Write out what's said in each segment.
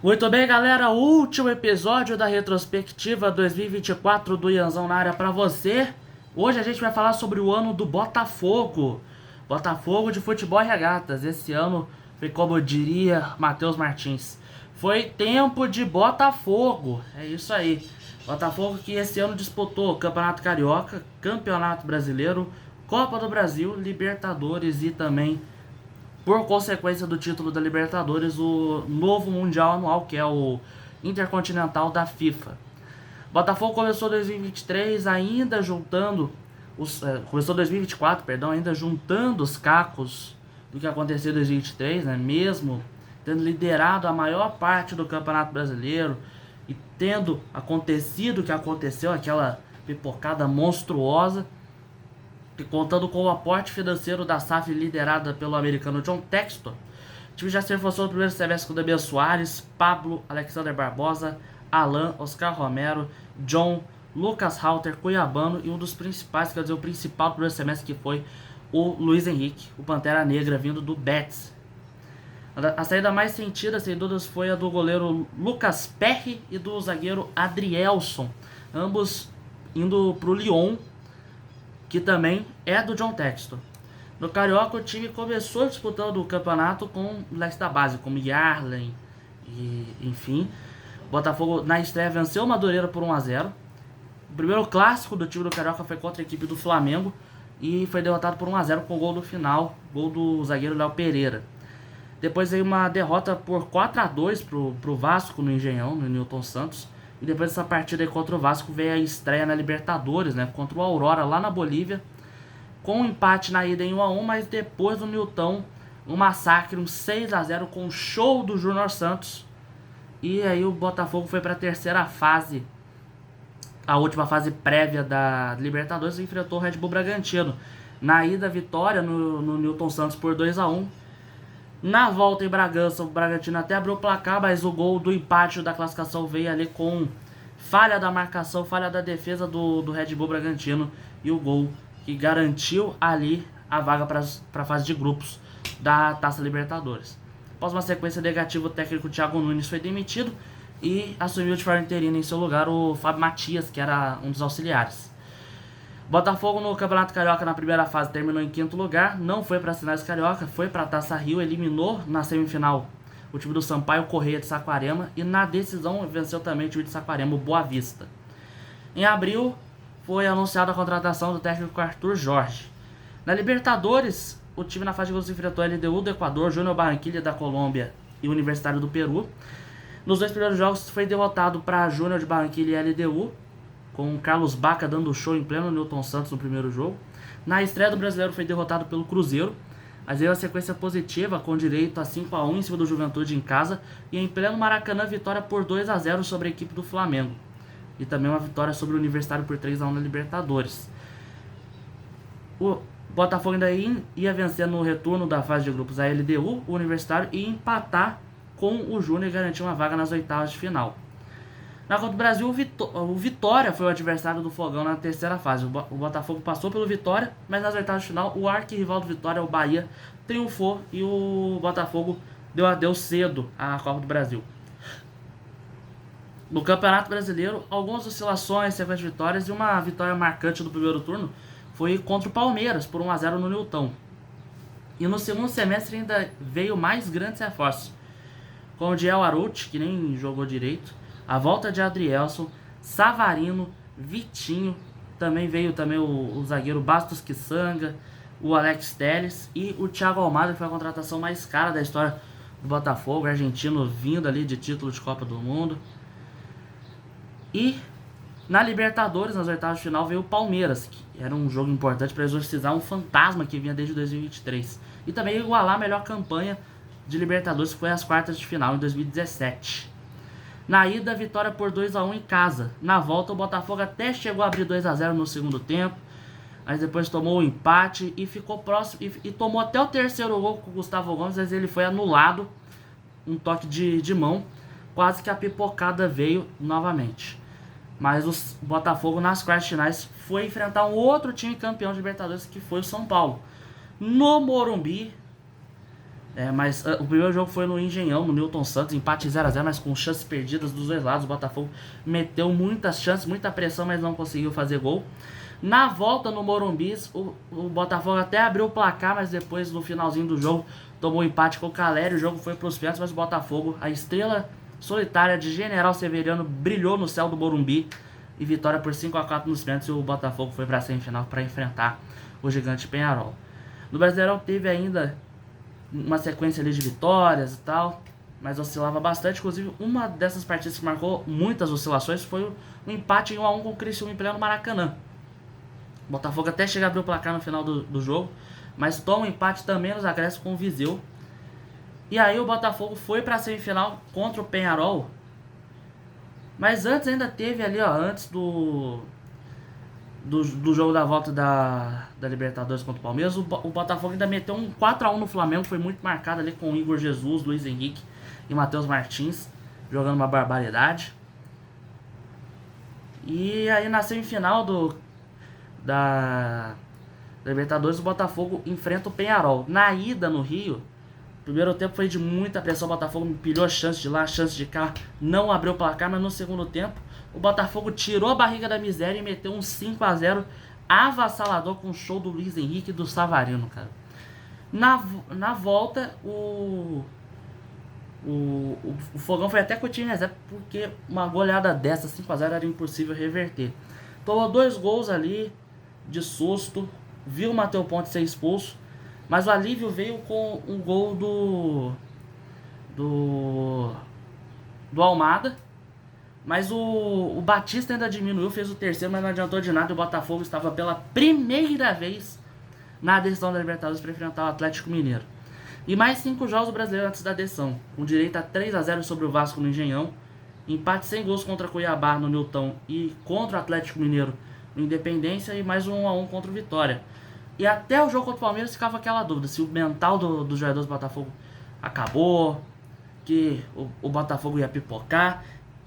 Muito bem, galera, último episódio da retrospectiva 2024 do Ianzão na área pra você. Hoje a gente vai falar sobre o ano do Botafogo. Botafogo de futebol e regatas. Esse ano foi, como diria Matheus Martins, foi tempo de Botafogo. É isso aí. Botafogo que esse ano disputou Campeonato Carioca, Campeonato Brasileiro, Copa do Brasil, Libertadores e também, por consequência do título da Libertadores, o novo Mundial Anual, que é o Intercontinental da FIFA. Botafogo começou 2023 ainda juntando começou 2024, perdão, ainda juntando os cacos do que aconteceu em 2023, né? Mesmo tendo liderado a maior parte do Campeonato Brasileiro e tendo acontecido o que aconteceu, aquela pipocada monstruosa, e contando com o aporte financeiro da SAF liderada pelo americano John Textor, o time já se reforçou no primeiro semestre com Damian Soares, Pablo, Alexander Barbosa, Alan, Oscar Romero, John, Lucas Halter, Cuiabano e um dos principais, quer dizer, o principal do primeiro semestre, que foi o Luiz Henrique, o Pantera Negra, vindo do Betis. A saída mais sentida, sem dúvidas, foi a do goleiro Lucas Perry e do zagueiro Adrielson, ambos indo para o Lyon, que também é do John Textor. No Carioca, o time começou disputando o campeonato com moleques da base, como Yarlen e enfim. O Botafogo, na estreia, venceu o Madureira por 1-0. O primeiro clássico do time do Carioca foi contra a equipe do Flamengo e foi derrotado por 1-0 com o gol do final, gol do zagueiro Léo Pereira. Depois veio uma derrota por 4-2 pro Vasco no Engenhão, no Newton Santos. E depois dessa partida aí contra o Vasco veio a estreia na Libertadores, né, contra o Aurora lá na Bolívia, com um empate na ida em 1-1, mas depois do Newton, um massacre, um 6-0 com um show do Júnior Santos. E aí o Botafogo foi para a terceira fase, a última fase prévia da Libertadores, e enfrentou o Red Bull Bragantino. Na ida, vitória no Newton Santos por 2-1. Na volta em Bragança, o Bragantino até abriu o placar, mas o gol do empate da classificação veio ali com falha da marcação, falha da defesa do Red Bull Bragantino, e o gol que garantiu ali a vaga para a fase de grupos da Taça Libertadores. Após uma sequência negativa, o técnico Thiago Nunes foi demitido e assumiu de forma interina em seu lugar o Fábio Matias, que era um dos auxiliares. Botafogo no Campeonato Carioca na primeira fase terminou em quinto lugar, não foi para as finais Carioca, foi para a Taça Rio, eliminou na semifinal o time do Sampaio Corrêa de Saquarema e na decisão venceu também o time de Saquarema, o Boa Vista. Em abril foi anunciada a contratação do técnico Arthur Jorge. Na Libertadores, o time na fase de grupos enfrentou a LDU do Equador, Júnior Barranquilla da Colômbia e o Universitário do Peru. Nos dois primeiros jogos foi derrotado para Júnior de Barranquilla e LDU, com o Carlos Baca dando show em pleno Newton Santos no primeiro jogo. Na estreia do Brasileiro foi derrotado pelo Cruzeiro, mas veio uma sequência positiva com direito a 5-1 em cima do Juventude em casa, e em pleno Maracanã, vitória por 2-0 sobre a equipe do Flamengo, e também uma vitória sobre o Universitário por 3-1 na Libertadores. O Botafogo ainda ia vencer no retorno da fase de grupos a LDU, o Universitário, e empatar com o Júnior e garantir uma vaga nas oitavas de final. Na Copa do Brasil, o Vitória foi o adversário do Fogão na terceira fase. O Botafogo passou pelo Vitória, mas nas oitavas de final, o arquirrival do Vitória, o Bahia, triunfou e o Botafogo deu adeus cedo à Copa do Brasil. No Campeonato Brasileiro, algumas oscilações, sequência de vitórias, e uma vitória marcante do primeiro turno foi contra o Palmeiras, por 1-0 no Newton. E no segundo semestre ainda veio mais grandes reforços, com o Diel Aruti, que nem jogou direito, a volta de Adrielson, Savarino, Vitinho, também veio também o zagueiro Bastos Kisanga, o Alex Telles e o Thiago Almada, que foi a contratação mais cara da história do Botafogo, argentino vindo ali de título de Copa do Mundo. E na Libertadores, nas oitavas de final, veio o Palmeiras, que era um jogo importante para exorcizar um fantasma que vinha desde 2023. E também igualar a melhor campanha de Libertadores, que foi as quartas de final em 2017. Na ida, vitória por 2-1 em casa. Na volta, o Botafogo até chegou a abrir 2-0 no segundo tempo, mas depois tomou o empate e ficou próximo, e tomou até o terceiro gol com o Gustavo Gomes, mas ele foi anulado, um toque de mão, quase que a pipocada veio novamente. Mas o Botafogo, nas quartas finais, foi enfrentar um outro time campeão de Libertadores, que foi o São Paulo, no Morumbi, Mas o primeiro jogo foi no Engenhão, no Newton Santos, empate 0 a 0, mas com chances perdidas dos dois lados. O Botafogo meteu muitas chances, muita pressão, mas não conseguiu fazer gol. Na volta no Morumbi, o Botafogo até abriu o placar, mas depois no finalzinho do jogo tomou um empate com o Caleri. O jogo foi para os pênaltis, mas o Botafogo, a estrela solitária de General Severiano, brilhou no céu do Morumbi. E vitória por 5 a 4 nos pênaltis. E o Botafogo foi para a semifinal para enfrentar o gigante Peñarol. No Brasileirão teve ainda uma sequência ali de vitórias e tal, mas oscilava bastante. Inclusive, uma dessas partidas que marcou muitas oscilações foi o empate em 1 a 1 com o Criciúma em pleno Maracanã. O Botafogo até chega a abrir o placar no final do jogo, mas toma um empate também nos acréscimos com o Viseu. E aí o Botafogo foi para a semifinal contra o Peñarol. Mas antes ainda teve ali, ó, antes do jogo da volta da Libertadores contra o Palmeiras, o Botafogo ainda meteu um 4 a 1 no Flamengo. Foi muito marcado ali com o Igor Jesus, Luiz Henrique e Matheus Martins jogando uma barbaridade. E aí na semifinal da Libertadores, o Botafogo enfrenta o Peñarol. Na ida no Rio, o primeiro tempo foi de muita pressão. O Botafogo empilhou chance de lá, chance de cá, não abriu o placar, mas no segundo tempo o Botafogo tirou a barriga da miséria e meteu um 5 a 0 avassalador com o show do Luiz Henrique e do Savarino, cara. Na volta, o Fogão foi até com o time reserva, porque uma goleada dessa, 5 a 0, era impossível reverter. Tomou 2 gols ali de susto, viu o Matheus Ponte ser expulso, mas o alívio veio com um gol do Almada. Mas o Batista ainda diminuiu, fez o terceiro, mas não adiantou de nada. O Botafogo estava pela primeira vez na decisão da Libertadores para enfrentar o Atlético Mineiro. E mais 5 jogos brasileiros antes da decisão, com direito a 3 a 0 sobre o Vasco no Engenhão, empate sem gols contra Cuiabá no Newton e contra o Atlético Mineiro no Independência, e mais 1 a 1 contra o Vitória. E até o jogo contra o Palmeiras ficava aquela dúvida se o mental dos jogadores do Botafogo acabou, que o Botafogo ia pipocar.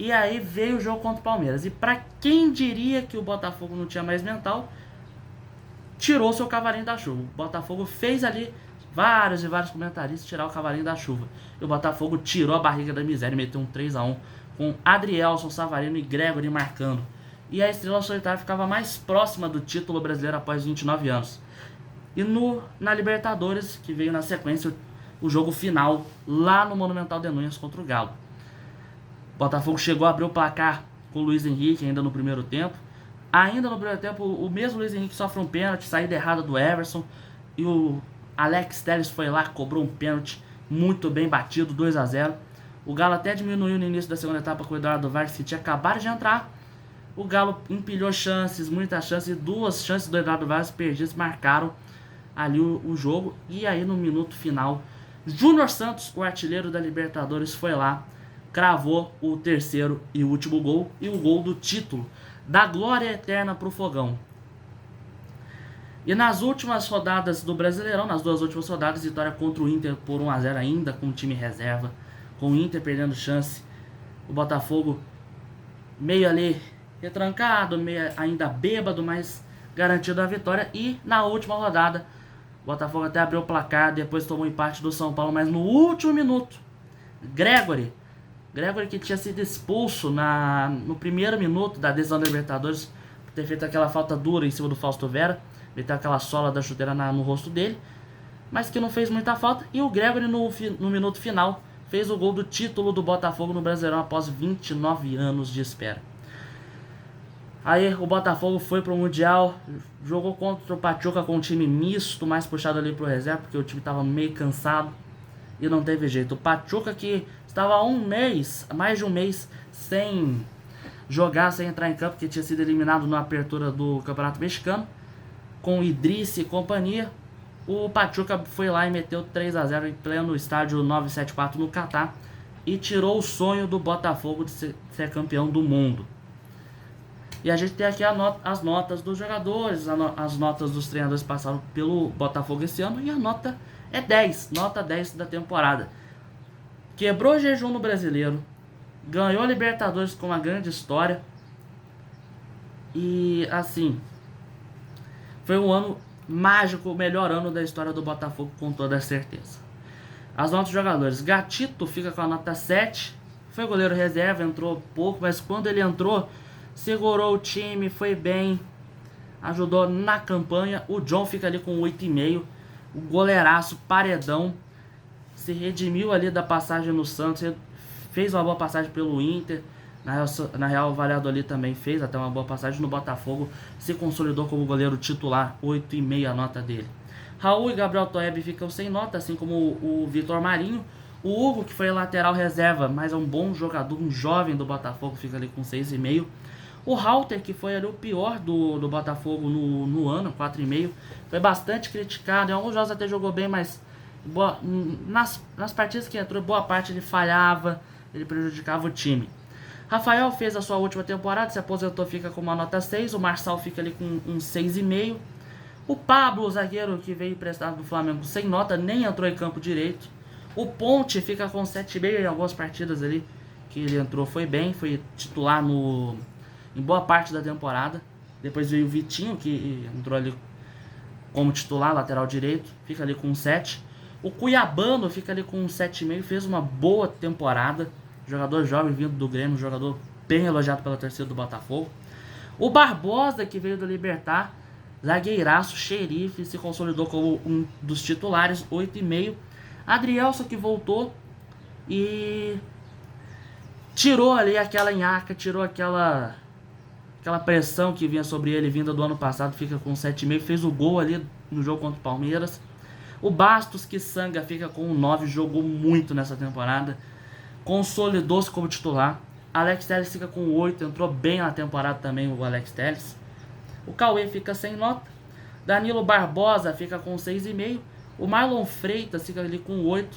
E aí veio o jogo contra o Palmeiras. E pra quem diria que o Botafogo não tinha mais mental, tirou seu cavalinho da chuva. O Botafogo fez ali vários e vários comentaristas tirar o cavalinho da chuva. E o Botafogo tirou a barriga da miséria e meteu um 3 a 1 com Adrielson, Savarino e Gregory marcando. E a estrela solitária ficava mais próxima do título brasileiro após 29 anos. E na Libertadores, que veio na sequência, o jogo final lá no Monumental de Núñez contra o Galo. O Botafogo chegou a abrir o placar com o Luiz Henrique ainda no primeiro tempo. Ainda no primeiro tempo, o mesmo Luiz Henrique sofre um pênalti, saída errada do Everson. E o Alex Telles foi lá, cobrou um pênalti muito bem batido, 2 a 0. O Galo até diminuiu no início da segunda etapa com o Eduardo Vargas, que tinha acabado de entrar. O Galo empilhou chances, muitas chances, e 2 chances do Eduardo Vargas perdidas marcaram ali o jogo. E aí no minuto final, Júnior Santos, o artilheiro da Libertadores, foi lá, cravou o terceiro e último gol, e o gol do título, da glória eterna pro Fogão. E nas últimas rodadas do Brasileirão, nas 2 últimas rodadas, vitória contra o Inter por 1 a 0 ainda com o time reserva, com o Inter perdendo chance, o Botafogo meio ali retrancado, meio ainda bêbado, mas garantido a vitória. E na última rodada, o Botafogo até abriu o placar, depois tomou um empate do São Paulo, mas no último minuto, Gregory que tinha sido expulso no primeiro minuto da decisão da Libertadores, por ter feito aquela falta dura em cima do Fausto Vera, meteu aquela sola da chuteira no rosto dele, mas que não fez muita falta. E o Gregory no minuto final fez o gol do título do Botafogo no Brasileirão após 29 anos de espera. Aí o Botafogo foi pro Mundial, jogou contra o Pachuca com um time misto, mais puxado ali pro reserva, porque o time tava meio cansado e não teve jeito. O Pachuca, que estava há mais de um mês sem jogar, sem entrar em campo, que tinha sido eliminado na abertura do Campeonato Mexicano, com Idriss e companhia, o Pachuca foi lá e meteu 3 a 0 em pleno estádio 974 no Catar e tirou o sonho do Botafogo de ser campeão do mundo. E a gente tem aqui as notas dos jogadores, as notas dos treinadores que passaram pelo Botafogo esse ano, e a nota é 10, nota 10 da temporada. Quebrou o jejum no Brasileiro, ganhou a Libertadores com uma grande história, e assim, foi um ano mágico, o melhor ano da história do Botafogo, com toda certeza. As notas dos jogadores. Gatito fica com a nota 7. Foi goleiro reserva, entrou pouco, mas quando ele entrou, segurou o time, foi bem, ajudou na campanha. O John fica ali com 8,5. O goleiraço, paredão, se redimiu ali da passagem no Santos, fez uma boa passagem pelo Inter. Na Real, o Valladolid também fez até uma boa passagem no Botafogo, se consolidou como goleiro titular, 8,5 a nota dele. Raul e Gabriel Toeb ficam sem nota, assim como o Vitor Marinho. O Hugo, que foi lateral reserva, mas é um bom jogador, um jovem do Botafogo, fica ali com 6,5. O Halter, que foi ali o pior do Botafogo no ano, 4,5. Foi bastante criticado, em alguns jogos até jogou bem, mas nas partidas que entrou, boa parte ele falhava, ele prejudicava o time. Rafael fez a sua última temporada, se aposentou, fica com uma nota 6. O Marçal fica ali com um 6,5. O Pablo, o zagueiro que veio emprestado do Flamengo, sem nota, nem entrou em campo direito. O Ponte fica com 7,5 em algumas partidas ali que ele entrou, foi bem, foi titular em boa parte da temporada. Depois veio o Vitinho, que entrou ali como titular, lateral direito, fica ali com 7. O Cuiabano fica ali com 7,5, fez uma boa temporada. Jogador jovem vindo do Grêmio, jogador bem elogiado pela torcida do Botafogo. O Barbosa, que veio do Libertad, zagueiraço, xerife, se consolidou como um dos titulares, 8,5. Adrielson, que voltou e tirou ali aquela nhaca, tirou aquela pressão que vinha sobre ele vinda do ano passado, fica com 7,5, fez o gol ali no jogo contra o Palmeiras. O Bastos, que sanga, fica com 9, jogou muito nessa temporada, consolidou-se como titular. Alex Telles fica com 8, entrou bem na temporada também o Alex Telles. O Cauê fica sem nota. Danilo Barbosa fica com 6,5. O Marlon Freitas fica ali com 8.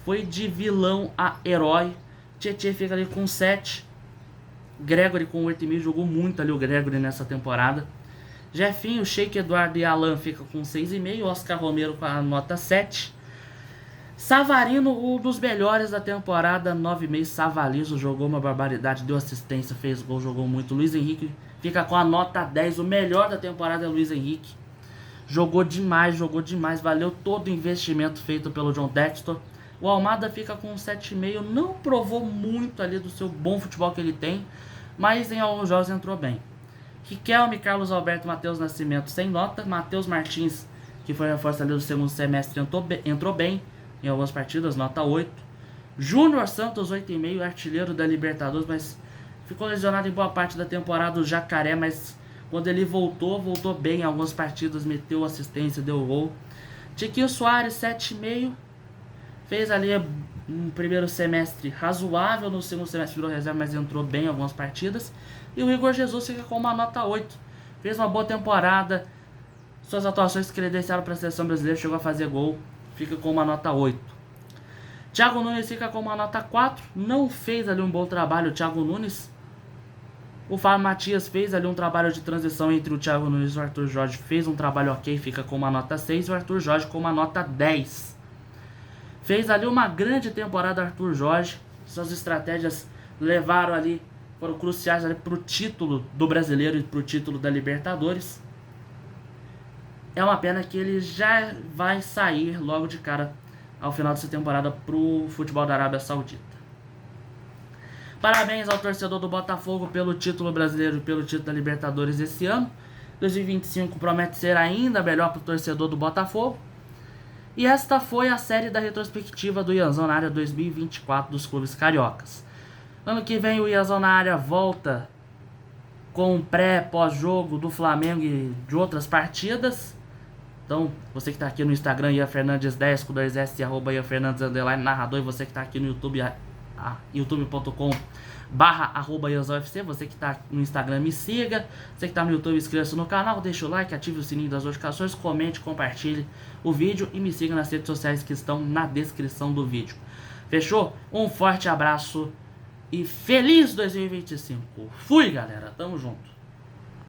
Foi de vilão a herói. Tietê fica ali com 7. Gregory com 8,5. Jogou muito ali o Gregory nessa temporada. Jefinho, Sheik, Eduardo e Alan fica com 6,5. Oscar Romero com a nota 7. Savarino, um dos melhores da temporada, 9,5. Savalizo jogou uma barbaridade, deu assistência, fez gol, jogou muito. Luiz Henrique fica com a nota 10. O melhor da temporada é o Luiz Henrique. Jogou demais, valeu todo o investimento feito pelo John Textor. O Almada fica com 7,5. Não provou muito ali do seu bom futebol que ele tem, mas em alguns jogos entrou bem. Riquelme, Carlos Alberto, Matheus Nascimento sem nota. Matheus Martins, que foi reforço ali do segundo semestre, entrou bem em algumas partidas, nota 8. Júnior Santos, 8,5, artilheiro da Libertadores, mas ficou lesionado em boa parte da temporada do Jacaré, mas quando ele voltou bem em algumas partidas, meteu assistência, deu gol. Tiquinho Soares, 7,5, fez ali um primeiro semestre razoável, no segundo semestre virou reserva, mas entrou bem em algumas partidas. E o Igor Jesus fica com uma nota 8, fez uma boa temporada, suas atuações credenciaram para a seleção brasileira, chegou a fazer gol, fica com uma nota 8. Thiago Nunes fica com uma nota 4. Não fez ali um bom trabalho o Thiago Nunes. O Fábio Matias fez ali um trabalho de transição entre o Thiago Nunes e o Arthur Jorge. Fez um trabalho ok, fica com uma nota 6. E o Arthur Jorge com uma nota 10. Fez ali uma grande temporada Arthur Jorge. Suas estratégias levaram ali, foram cruciais ali para o título do Brasileiro e para o título da Libertadores. É uma pena que ele já vai sair logo de cara ao final dessa temporada para o futebol da Arábia Saudita. Parabéns ao torcedor do Botafogo pelo título brasileiro e pelo título da Libertadores esse ano. 2025 promete ser ainda melhor para o torcedor do Botafogo. E esta foi a série da retrospectiva do Ianzão na área 2024 dos clubes cariocas. Ano que vem o Ianzão na área volta com pré-pós-jogo do Flamengo e de outras partidas. Então, você que está aqui no Instagram, Ian Fernandes 10 com 2S, @ Ian Fernandes _narrador, e você que está aqui no YouTube, youtube.com/@IanzãoFC, você que está no Instagram, me siga. Você que está no YouTube, inscreva-se no canal, deixa o like, ative o sininho das notificações, comente, compartilhe o vídeo e me siga nas redes sociais que estão na descrição do vídeo. Fechou? Um forte abraço e feliz 2025. Fui, galera. Tamo junto.